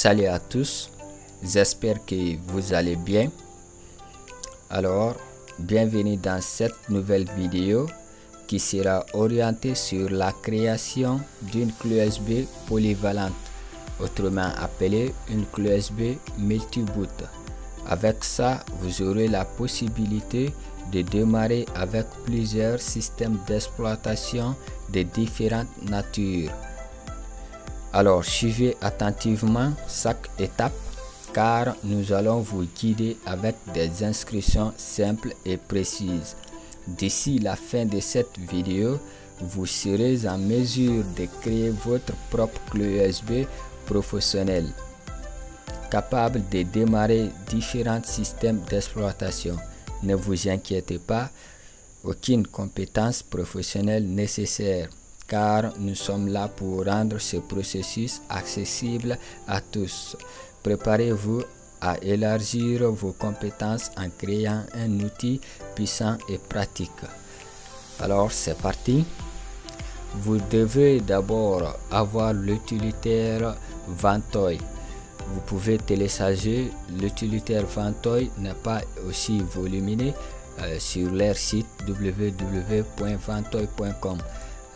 Salut à tous, j'espère que vous allez bien. Alors, bienvenue dans cette nouvelle vidéo qui sera orientée sur la création d'une clé USB polyvalente, autrement appelée une clé USB multi-boot. Avec ça, vous aurez la possibilité de démarrer avec plusieurs systèmes d'exploitation de différentes natures. Alors, suivez attentivement chaque étape car nous allons vous guider avec des instructions simples et précises. D'ici la fin de cette vidéo, vous serez en mesure de créer votre propre clé USB professionnelle, capable de démarrer différents systèmes d'exploitation. Ne vous inquiétez pas, aucune compétence professionnelle nécessaire, car nous sommes là pour rendre ce processus accessible à tous. Préparez-vous à élargir vos compétences en créant un outil puissant et pratique. Alors c'est parti. Vous devez d'abord avoir l'utilitaire Vantoy. Vous pouvez télécharger l'utilitaire Vantoy, n'est pas aussi volumineux, sur leur site www.vantoy.com.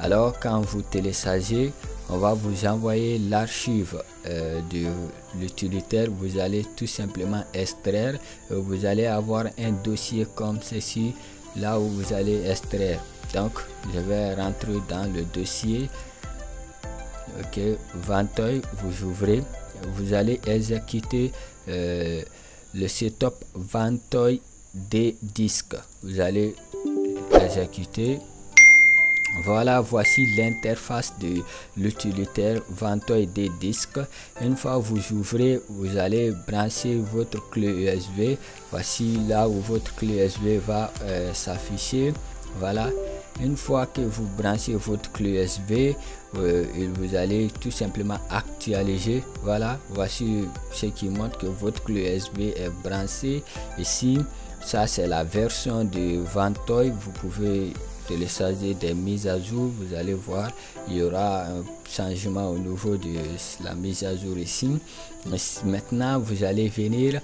Alors quand vous téléchargez, on va vous envoyer l'archive de l'utilitaire. Vous allez tout simplement extraire. Vous allez avoir un dossier comme ceci, là où vous allez extraire. Donc je vais rentrer dans le dossier. Ok, Vantoy, vous ouvrez. Vous allez exécuter le setup Vantoy des disques. Vous allez exécuter. Voilà, voici l'interface de l'utilitaire Vantoy des disques. Une fois vous ouvrez, vous allez brancher votre clé USB. Voici là où votre clé USB va s'afficher. Voilà. Une fois que vous branchez votre clé USB, vous allez tout simplement actualiser. Voilà, voici ce qui montre que votre clé USB est branchée. Ici, ça c'est la version de Vantoy. Vous pouvez télécharger des mises à jour. Vous allez voir, il y aura un changement au niveau de la mise à jour ici. Maintenant, vous allez venir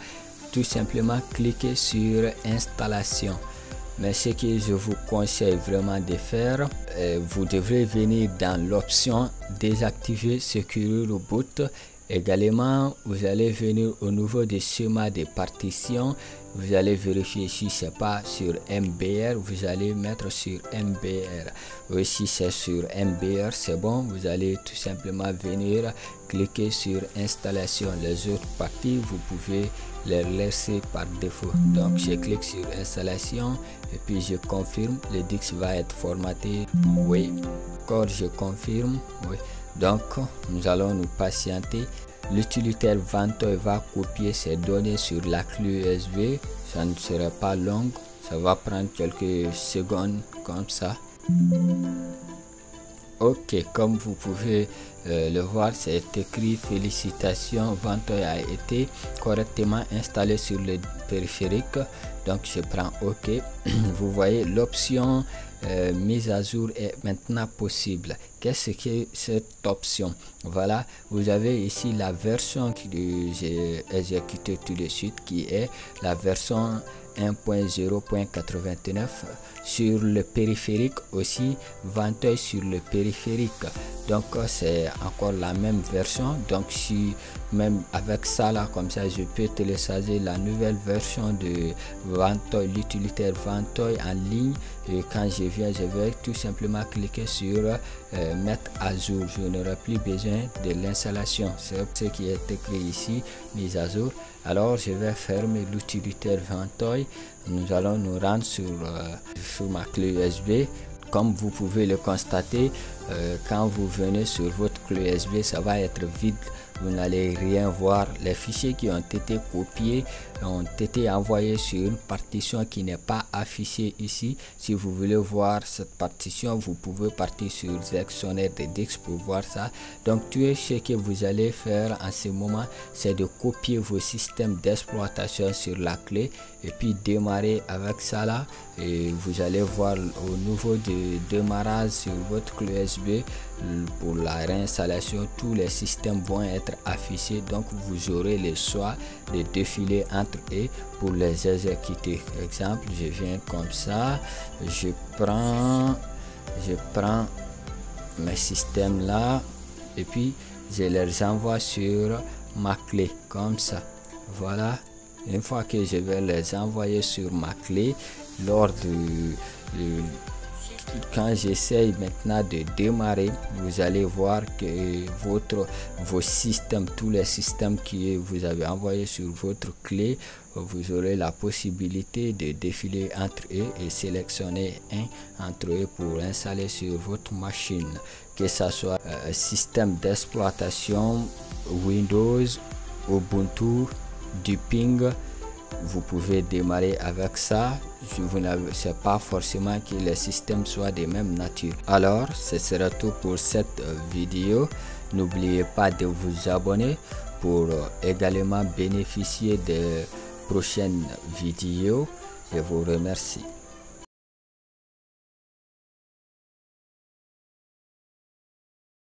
tout simplement cliquer sur installation. Mais ce que je vous conseille vraiment de faire, vous devrez venir dans l'option désactiver Secure Reboot. Également, vous allez venir au niveau des schémas de partition. Vous allez vérifier si c'est pas sur MBR. Vous allez mettre sur MBR. Oui, si c'est sur MBR, c'est bon. Vous allez tout simplement venir cliquer sur installation. Les autres parties, vous pouvez les laisser par défaut. Donc, je clique sur installation et puis je confirme. Le disque va être formaté. Oui. Encore, je confirme. Oui. Donc, nous allons nous patienter. L'utilitaire Vantoy va copier ces données sur la clé USB. Ça ne sera pas long. Ça va prendre quelques secondes comme ça. Ok, comme vous pouvez le voir, c'est écrit félicitations, Vantoy a été correctement installé sur le périphérique. Donc je prends OK. Vous voyez, l'option mise à jour est maintenant possible. Qu'est-ce que cette option? Voilà, vous avez ici la version que j'ai exécutée tout de suite, qui est la version 1.0.89 sur le périphérique aussi, Vantoy sur le périphérique. Donc c'est encore la même version. Donc si même avec ça là, comme ça, je peux télécharger la nouvelle version de Vantoy, l'utilitaire Vantoy en ligne. Et quand je viens, je vais tout simplement cliquer sur mettre à jour. Je n'aurai plus besoin de l'installation. C'est ce qui est écrit ici, mise à jour. Alors je vais fermer l'utilitaire Vantoy. Nous allons nous rendre sur ma clé USB. Comme vous pouvez le constater, quand vous venez sur votre clé USB, ça va être vide. Vous n'allez rien voir. Les fichiers qui ont été copiés ont été envoyés sur une partition qui n'est pas affichée ici. Si vous voulez voir cette partition, vous pouvez partir sur Gestionnaire de disques pour voir ça. Donc tout ce que vous allez faire en ce moment, c'est de copier vos systèmes d'exploitation sur la clé et puis démarrer avec ça là. Et vous allez voir au niveau de démarrage sur votre clé USB, pour la réinstallation, tous les systèmes vont être affichés, donc vous aurez le choix de défiler entre eux pour les exécuter. Exemple, je viens comme ça, je prends mes systèmes là et puis je les envoie sur ma clé comme ça. Voilà, une fois que je vais les envoyer sur ma clé, lors quand j'essaye maintenant de démarrer, vous allez voir que vos systèmes, tous les systèmes que vous avez envoyés sur votre clé, vous aurez la possibilité de défiler entre eux et sélectionner un entre eux pour installer sur votre machine, que ce soit un système d'exploitation Windows, Ubuntu, du ping. Vous pouvez démarrer avec ça. C'est pas forcément que les systèmes soient de même nature. Alors, ce sera tout pour cette vidéo. N'oubliez pas de vous abonner pour également bénéficier de prochaines vidéos. Je vous remercie.